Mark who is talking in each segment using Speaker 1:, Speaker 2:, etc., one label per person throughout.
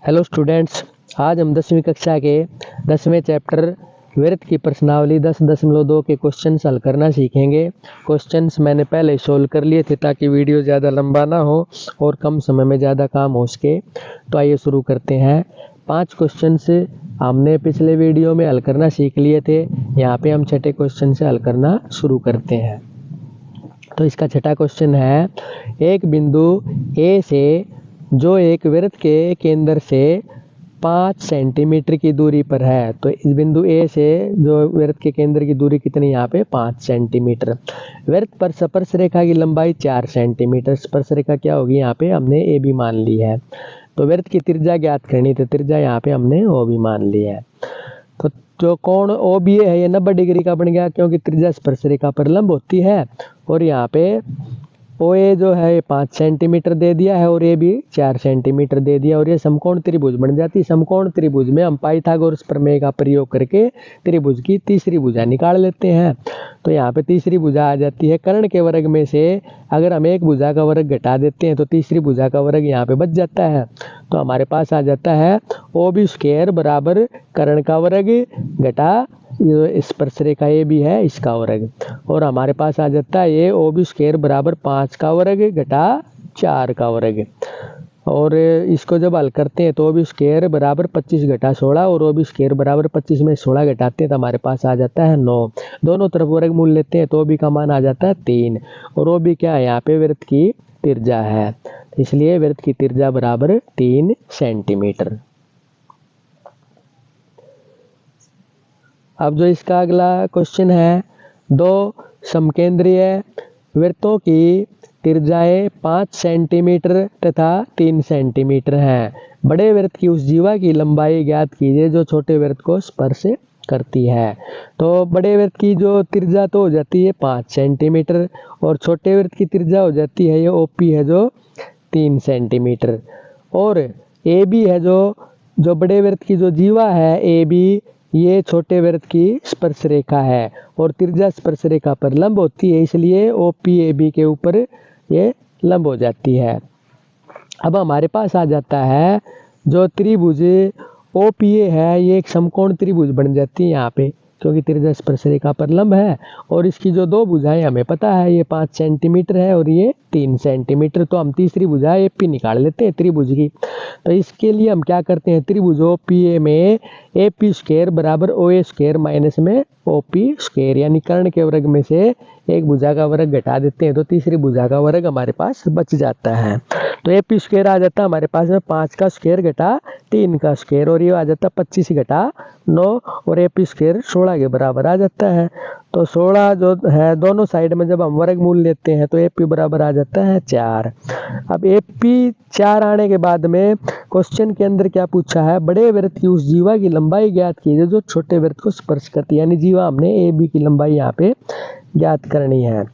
Speaker 1: Hello students, आज हम 10वीं कक्षा के 10वें चैप्टर वृत्त की प्रश्नावली 10.2 के क्वेश्चन हल करना सीखेंगे। क्वेश्चंस मैंने पहले सोल्व कर लिए थे ताकि वीडियो ज़्यादा लंबा ना हो और कम समय में ज़्यादा काम हो सके। तो आइए शुरू करते हैं। 5 क्वेश्चंस हमने पिछले वीडियो में हल करना सीख लिए थे। यहाँ पे हम छठे क्वेश्चन से हल करना शुरू करते हैं। तो इसका छठा क्वेश्चन है, एक बिंदु ए से जो एक वृत्त के केंद्र से 5 सेंटीमीटर की दूरी पर है। तो इस बिंदु ए से जो वृत्त के केंद्र की दूरी कितनी, यहाँ पे 5 सेंटीमीटर। वृत्त पर स्पर्श रेखा की लंबाई 4 सेंटीमीटर। स्पर्श रेखा क्या होगी, यहाँ पे हमने ए भी मान ली है। तो वृत्त की त्रिज्या ज्ञात करनी, तो त्रिज्या यहाँ पे हमने ओ भी मान ली है। तो जो कोण ओ बी है ये 90 डिग्री का बन गया, क्योंकि त्रिज्या स्पर्श रेखा पर लंब होती है। और यहाँ पे ओ ए जो है 5 सेंटीमीटर दे दिया है और ए भी 4 सेंटीमीटर दे दिया, और ये समकोण त्रिभुज बन जाती है। समकोण त्रिभुज में हम पाइथागोरस प्रमेय का प्रयोग करके त्रिभुज की तीसरी भुजा निकाल लेते हैं। तो यहाँ पे तीसरी भुजा आ जाती है कर्ण के वर्ग में से। अगर हम एक भुजा का वर्ग घटा देते हैं तो तीसरी भुजा का वर्ग यहाँ पे बच जाता है। तो हमारे पास आ जाता है ओ बी स्क्वायर बराबर कर्ण का वर्ग घटा ये स्पर्श रेखा ए भी है इसका वर्ग, और हमारे पास आ जाता है ये ओ बी स्क्वायर बराबर 5 का वर्ग घटा 4 का वर्ग। और इसको जब हल करते हैं तो ओ बी स्क्वायर बराबर 25 घटा 16, और ओ बी स्क्वायर बराबर 25 में 16 घटाते हैं तो हमारे पास आ जाता है 9। दोनों तरफ वर्ग मूल लेते हैं तो ओ बी का मान आ जाता है 3, और ओ बी क्या है, यहाँ पे वृत्त की त्रिज्या है, इसलिए वृत्त की त्रिज्या बराबर 3 सेंटीमीटर। अब जो इसका अगला क्वेश्चन है, दो समकेंद्रीय वृत्तों की त्रिज्याएं 5 सेंटीमीटर तथा 3 सेंटीमीटर हैं। बड़े वृत्त की उस जीवा की लंबाई ज्ञात कीजिए जो छोटे वृत्त को स्पर्श करती है। तो बड़े वृत्त की जो त्रिज्या तो हो जाती है 5 सेंटीमीटर, और छोटे वृत्त की त्रिज्या हो जाती है ये ओपी है जो 3 सेंटीमीटर, और ए बी है जो बड़े वृत्त की जो जीवा है ए बी, ये छोटे वृत्त की स्पर्श रेखा है, और त्रिज्या स्पर्श रेखा पर लंब होती है, इसलिए ओ पी ए बी के ऊपर ये लंब हो जाती है। अब हमारे पास आ जाता है जो त्रिभुज ओ पी ए है, ये एक समकोण त्रिभुज बन जाती है यहाँ पे, क्योंकि त्रिज्या स्पर्श रेखा पर लंब है। और इसकी जो दो भुजाएं हमें पता है, ये 5 सेंटीमीटर है और ये 3 सेंटीमीटर। तो हम तीसरी भुजा ए पी निकाल लेते हैं त्रिभुज की। तो इसके लिए हम क्या करते हैं, त्रिभुज ओ पी ए में ए पी स्क्वायर बराबर ओ ए स्क्वायर माइनस में ओ पी स्क्वायर, यानी कर्ण के वर्ग में से एक भुजा का वर्ग घटा देते हैं तो तीसरी भुजा का वर्ग हमारे पास बच जाता है। तो ए पी स्क्वायर आ जाता है हमारे पास में 5 का स्क्वायर घटा 3 का स्क्वायर, और ये आ जाता है 25 घटा 9, और ए पी स्क्वायर 16 के बराबर आ जाता है। तो 16 जो है दोनों साइड में जब हम वर्गमूल लेते हैं तो ए पी बराबर आ जाता है 4। अब ए पी 4 आने के बाद में क्वेश्चन के अंदर क्या पूछा है, बड़े वृत्त की उस जीवा की लंबाई ज्ञात कीजिए जो छोटे वृत्त को स्पर्श करती है, यानी जीवा हमने ए बी की लंबाई यहाँ पे ज्ञात करनी है।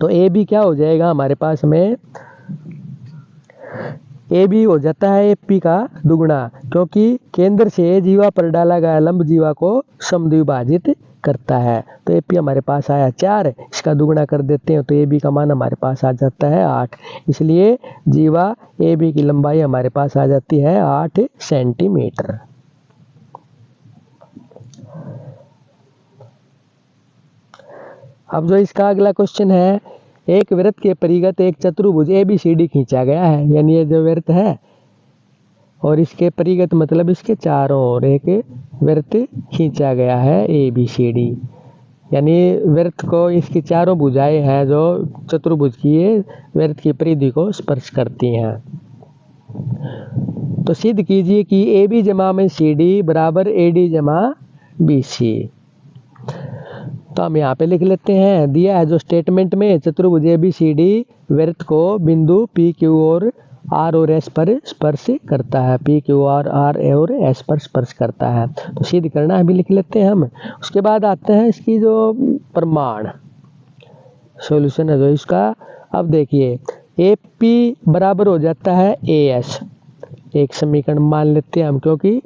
Speaker 1: तो ए बी क्या हो जाएगा हमारे पास में, ए बी हो जाता है ए पी का दुगुना, क्योंकि केंद्र से जीवा पर डाला गया लंब जीवा को समद्विभाजित करता है। तो ए पी हमारे पास आया 4, इसका दुगुना कर देते हैं तो ए बी का मान हमारे पास आ जाता है 8, इसलिए जीवा ए बी की लंबाई हमारे पास आ जाती है 8 सेंटीमीटर। अब जो इसका अगला क्वेश्चन है, एक वृत्त के परिगत एक चतुर्भुज ए बी सी डी खींचा गया है, यानी ये जो वृत्त है और इसके परिगत मतलब इसके चारों ओर एक वृत्त खींचा गया है ए बी सी डी, यानी वृत्त को इसकी चारों भुजाएं हैं जो चतुर्भुज की ये वृत्त की परिधि को स्पर्श करती हैं। तो सिद्ध कीजिए कि ए बी जमा में सी डी बराबर ए डी जमा बी सी। तो हम यहाँ पे लिख लेते हैं, दिया है जो स्टेटमेंट में, चतुर्भुज ए बी सी डी वृत्त को बिंदु पी क्यू और आर और एस पर स्पर्श करता है, पी क्यू आर और एस पर स्पर्श करता है। तो सिद्ध करना है भी लिख लेते हैं हम। उसके बाद आते हैं इसकी जो प्रमाण सॉल्यूशन है जो इसका। अब देखिए ए पी बराबर हो जाता है ए एस, एक समीकरण मान लेते हैं हम, क्योंकि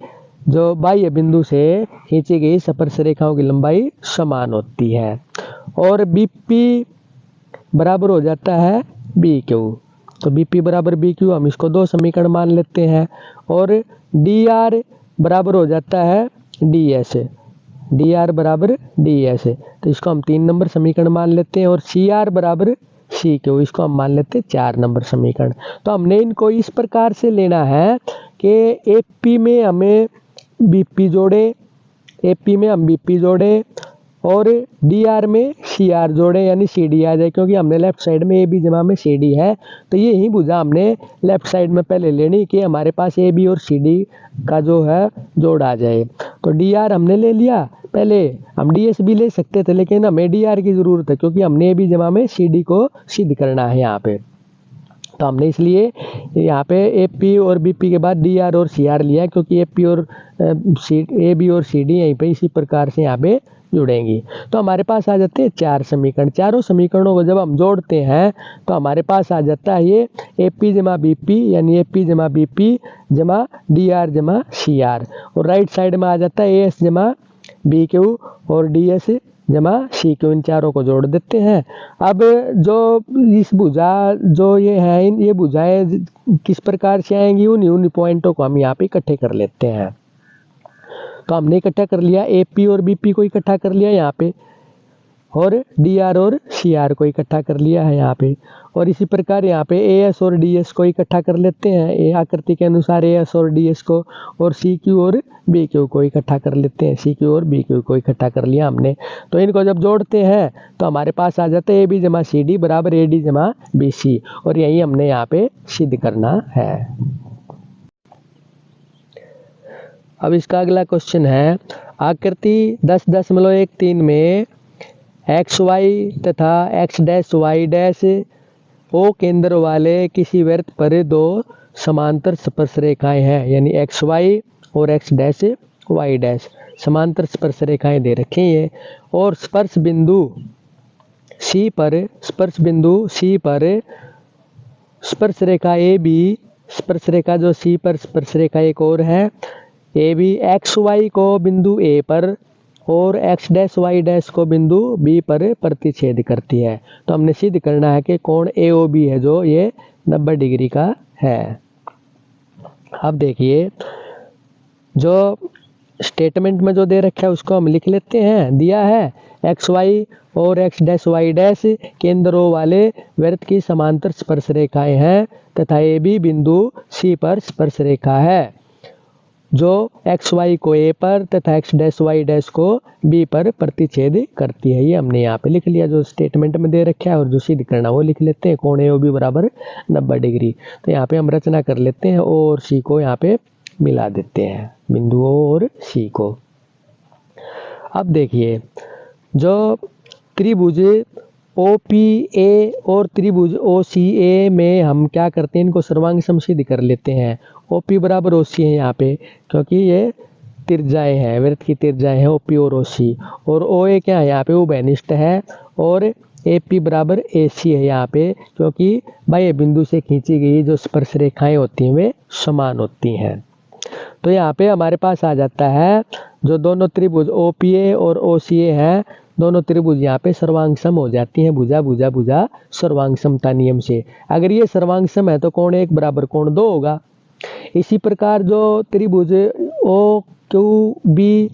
Speaker 1: जो बाह्य बिंदु से खींची गई स्पर्श रेखाओं की लंबाई समान होती है। और बी पी बराबर हो जाता है बी क्यू, तो BP बराबर BQ हम इसको 2 समीकरण मान लेते हैं और DR बराबर हो जाता है DS, DR बराबर DS, तो इसको हम 3 नंबर समीकरण मान लेते हैं और CR बराबर CQ, इसको हम मान लेते हैं 4 नंबर समीकरण। तो हमने इनको इस प्रकार से लेना है कि AP में हमें BP जोड़े, AP में हम BP जोड़े और DR में CR जोड़े, यानी CD आ जाए, क्योंकि हमने लेफ्ट साइड में AB जमा में CD है, तो ये ही भुजा हमने लेफ्ट साइड में पहले लेनी कि हमारे पास AB और CD का जो है जोड़ आ जाए। तो DR हमने ले लिया, पहले हम DS भी ले सकते थे लेकिन हमें DR की ज़रूरत है क्योंकि हमने AB जमा में CD को सिद्ध करना है यहाँ पे, तो हमने इसलिए यहाँ पे AP और BP के बाद DR और CR लिया, क्योंकि AB और CD यहीं पे इसी प्रकार से यहाँ पे जुड़ेंगी। तो हमारे पास आ जाते हैं 4 समीकरण। चारों समीकरणों को जब हम जोड़ते हैं तो हमारे पास आ जाता है ये AP जमा BP, यानी AP जमा BP जमा DR जमा CR, और राइट साइड में आ जाता है AS जमा BQ और DS जमा CQ, इन चारों को जोड़ देते हैं। अब जो इस भुजा जो ये है, ये भुजाएं किस प्रकार से आएंगी, उन पॉइंटों को हम यहाँ पे इकट्ठे कर लेते हैं। तो हमने इकट्ठा कर लिया, AP और BP को इकट्ठा कर लिया यहाँ पे, और DR और CR को इकट्ठा कर लिया है यहाँ पे, और इसी प्रकार यहाँ पे AS और DS को इकट्ठा कर लेते हैं आकृति के अनुसार, AS और DS को, और CQ और BQ को इकट्ठा कर लेते हैं, CQ और BQ को इकट्ठा कर लिया हमने। तो इनको जब जोड़ते हैं तो हमारे पास आ जाता है AB जमा CD बराबर AD जमा BC, और यही हमने यहाँ पे सिद्ध करना है। अब इसका अगला क्वेश्चन है, आकृति 10.13 में XY तथा X', O केंद्र वाले किसी वृत्त पर 2 समांतर स्पर्श रेखाएं हैं, यानी XY और X', समांतर स्पर्श रेखाएं दे रखी हैं, और स्पर्श बिंदु C पर स्पर्श रेखा AB, स्पर्श रेखा जो C पर स्पर्श रेखा एक और है AB, XY को बिंदु A पर और X', को बिंदु B पर प्रतिच्छेद करती है। तो हमने सिद्ध करना है कि कोण AOB है जो ये 90 डिग्री का है। अब देखिए, जो स्टेटमेंट में जो दे रखा है उसको हम लिख लेते हैं। दिया है XY और X', केंद्रों वाले वृत्त की समांतर स्पर्श रेखाएं हैं तथा AB बिंदु C पर स्पर्श रेखा है जो XY को A पर तथा X', को B पर प्रतिच्छेद करती है। ये हमने यहाँ पे लिख लिया जो स्टेटमेंट में दे रखा है, और जो सिद्ध करना वो लिख लेते हैं, कोण AOB बराबर 90 डिग्री। तो यहाँ पे हम रचना कर लेते हैं, O और C को यहाँ पे मिला देते हैं, बिंदु O और C को। अब देखिए, जो त्रिभुज OPA और त्रिभुज OCA में हम क्या करते हैं, इनको सर्वांग सम सिद्ध कर लेते हैं। OP बराबर OC है यहाँ पे, क्योंकि ये तिरजाएं हैं, वृत्त की तिरजाएं हैं OP और OC, और OA क्या है यहाँ पे, उभयनिष्ठ है, और AP बराबर AC है यहाँ पे, क्योंकि बाह्य बिंदु से खींची गई जो स्पर्श रेखाएं होती हैं वे समान होती हैं। तो यहाँ पे हमारे पास आ जाता है जो दोनों त्रिभुज OPA और OCA हैं, दोनों त्रिभुज यहाँ पे सर्वांग सम हो जाती हैं, भुजा सर्वांग समता नियम से। अगर ये सर्वांग सम है तो कोण 1 बराबर कोण 2 होगा। इसी प्रकार जो त्रिभुज OQB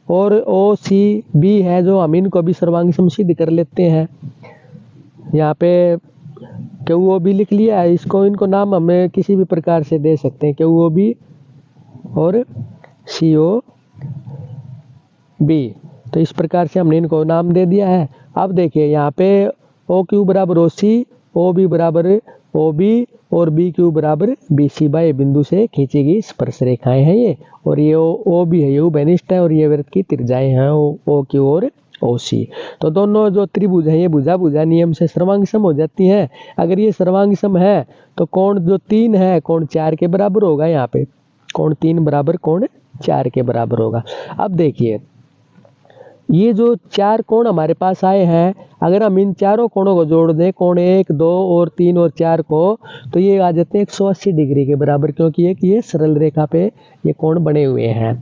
Speaker 1: और OCB है, जो हम इनको भी सर्वांग सम सिद्ध कर लेते हैं। यहाँ पे QOB लिख लिया है, इसको इनको नाम हमें किसी भी प्रकार से दे सकते हैं, QOB और COB। तो इस प्रकार से हमने इनको नाम दे दिया है। अब देखिए, यहाँ पे OQ बराबर OC, OB बराबर OB और BQ बराबर BC, बाह्य बिंदु से खींची गई स्पर्श रेखाएं हैं ये, और ये OB है, ये उभयनिष्ठ है, और ये वृत्त की तिरजाएं हैं OQ और OC। तो दोनों जो त्रिभुज हैं ये भुजा नियम से सर्वांग सम हो जाती हैं। अगर ये सर्वांग सम है तो कोण जो 3 है कोण 4 के बराबर होगा। यहाँ पे कोण 3 बराबर कोण 4 के बराबर होगा। अब देखिए, ये जो 4 कोण हमारे पास आए हैं, अगर हम इन चारों कोणों को जोड़ दें, कोण 1, 2 और 3 और 4 को, तो ये आ जाते हैं 180 डिग्री के बराबर, क्योंकि एक ये सरल रेखा पे ये कोण बने हुए हैं।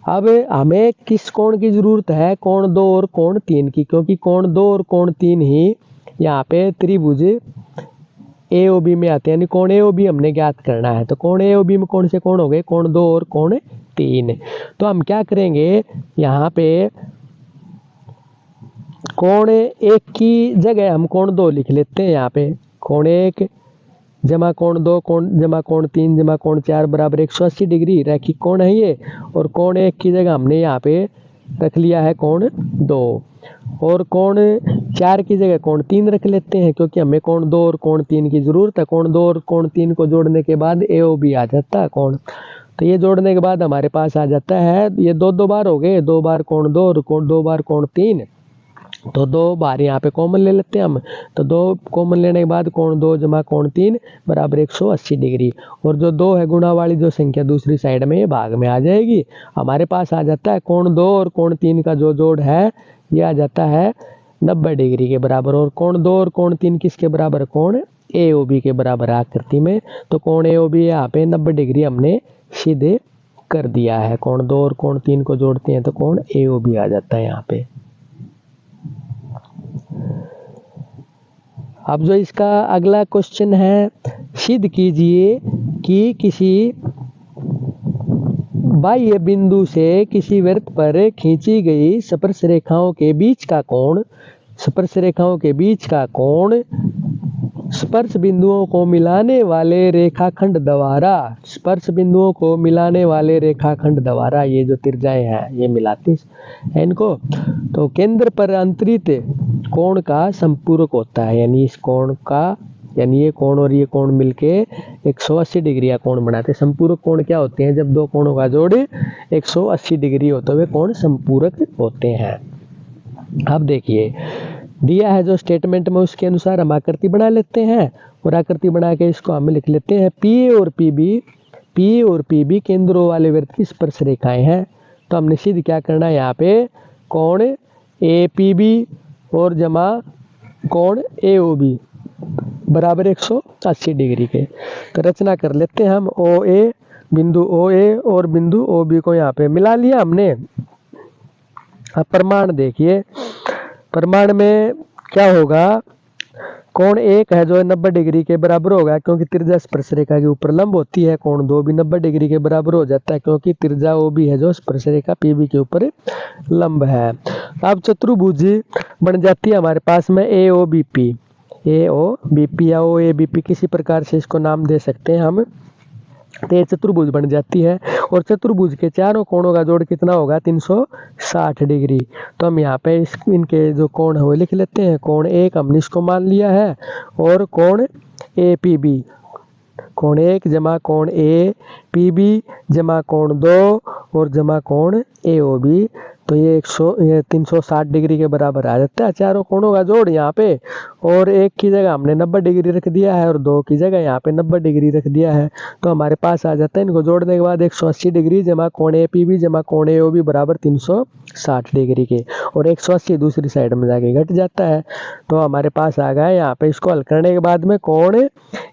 Speaker 1: अब हमें किस कोण की जरूरत है, कोण 2 और कोण 3 की, क्योंकि कोण 2 और कोण 3 ही यहाँ पे त्रिभुज ए ओ बी में आते हैं, यानी कोण ए ओ बी हमने ज्ञात करना है। तो कोण ए ओ बी में कौन से कोण हो गए, कोण 2 और कोण 3। तो हम क्या करेंगे, यहाँ पे कोण 1 की जगह हम कोण 2 लिख लेते हैं। यहाँ पे कोण 1 जमा कोण 2 कोण जमा कोण 3 जमा कोण 4 बराबर 180 डिग्री रैखिक कोण है ये। और कोण 1 की जगह हमने यहाँ पे रख लिया है कोण 2, और कोण 4 की जगह कोण 3 रख लेते हैं, क्योंकि हमें कोण 2 और कोण 3 की जरूरत है। कोण 2 और कोण 3 को जोड़ने के बाद ए ओ बी आ जाता है कोण। तो ये जोड़ने के बाद हमारे पास आ जाता है, ये 2 बार हो गए, 2 बार कोण 2 और 2 बार कोण 3। तो 2 बार यहाँ पे कॉमन ले लेते हैं हम। तो 2 कॉमन लेने के बाद कोण 2 जमा कोण 3 बराबर 180 डिग्री। और जो 2 है गुणा वाली जो संख्या दूसरी साइड में भाग में आ जाएगी। हमारे पास आ जाता है कोण 2 और कोण 3 का जो जोड़ है ये आ जाता है 90 डिग्री के बराबर। और कोण 2 और कोण 3 किसके बराबर, कोण ए ओ बी के बराबर आकृति में। तो कोण ए ओ बी यहाँ पे 90 डिग्री हमने सीधे कर दिया है। कोण 2 और कोण 3 को जोड़ते हैं तो कोण ए ओ बी आ जाता है यहाँ पे। अब जो इसका अगला क्वेश्चन है, सिद्ध कीजिए कि किसी बाह्य बिंदु से किसी वृत्त पर खींची गई स्पर्श रेखाओं के बीच का कोण, स्पर्श रेखाओं के बीच का कोण स्पर्श बिंदुओं को मिलाने वाले रेखाखंड द्वारा, स्पर्श बिंदुओं को मिलाने वाले रेखाखंड द्वारा, ये जो त्रिज्याएं हैं ये मिलाती है इनको, तो केंद्र पर अंतरित कोण का संपूरक होता है। यानी इस कोण का, यानी ये कोण और ये कोण मिलके 180 डिग्री का कोण बनाते हैं। संपूरक कोण क्या होते हैं, जब दो कोणों का जोड़ 180 डिग्री होते हुए कोण संपूरक होते हैं। अब देखिए दिया है जो स्टेटमेंट में, उसके अनुसार हम आकृति बना लेते हैं। और आकृति बना के इसको हम लिख लेते हैं पी ए और पी बी केंद्रों वाले वृत्त की स्पर्श रेखाएं हैं। तो हमने सिद्ध क्या करना है, यहाँ पे कोण ए पी बी और जमा कोण ए ओ बी बराबर 180 डिग्री के। तो रचना कर लेते हैं हम। ओ ए, बिंदु ओ ए और बिंदु ओ बी को यहाँ पे मिला लिया हमने। अब प्रमाण देखिए, प्रमाण में क्या होगा, कोण 1 है जो 90 डिग्री के बराबर होगा, क्योंकि त्रिज्या स्पर्श रेखा के ऊपर लंब होती है। कोण 2 भी 90 डिग्री के बराबर हो जाता है, क्योंकि त्रिज्या ओ बी है जो स्पर्श रेखा पी बी के ऊपर लंब है। अब चतुर्भुज बन जाती है हमारे पास में ए ओ बी पी, ए ओ बी पी या ओ ए बी पी, किसी प्रकार से इसको नाम दे सकते हैं हम। तो ये चतुर्भुज बन जाती है। और चतुर्भुज के चारों कोणों का जोड़ कितना होगा, 360 डिग्री। तो हम यहाँ पे इनके जो कोण है वो लिख लेते हैं। कोण 1 हमने इसको मान लिया है, और कोण ए पी बी, कोण 1 जमा कोण ए पी बी जमा कोण 2 और जमा कोण ए ओ बी। तो ये 360 डिग्री के बराबर आ जाता है चारों कोणों का जोड़ यहाँ पे। और 1 की जगह हमने 90 डिग्री रख दिया है, और 2 की जगह यहाँ पे 90 डिग्री रख दिया है। तो हमारे पास आ जाता है, इनको जोड़ने के बाद 180 डिग्री जमा कोण ए पी बी जमा कोण ए ओ बी बराबर 360 डिग्री के। और 180 दूसरी साइड में जाके घट जाता है। तो हमारे पास आ गया यहाँ पे, इसको हल करने के बाद में कोण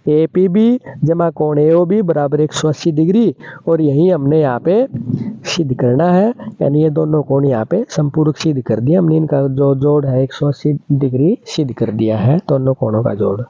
Speaker 1: ए पी बी जमा कोण ए ओ बी बराबर 180 डिग्री। और यही हमने यहाँ पे सिद्ध करना है, यानी ये दोनों कोण यहाँ पे संपूरक सिद्ध कर दिया हमने। इनका जो जोड़ है 180 डिग्री सिद्ध कर दिया है, दोनों कोणों का जोड़।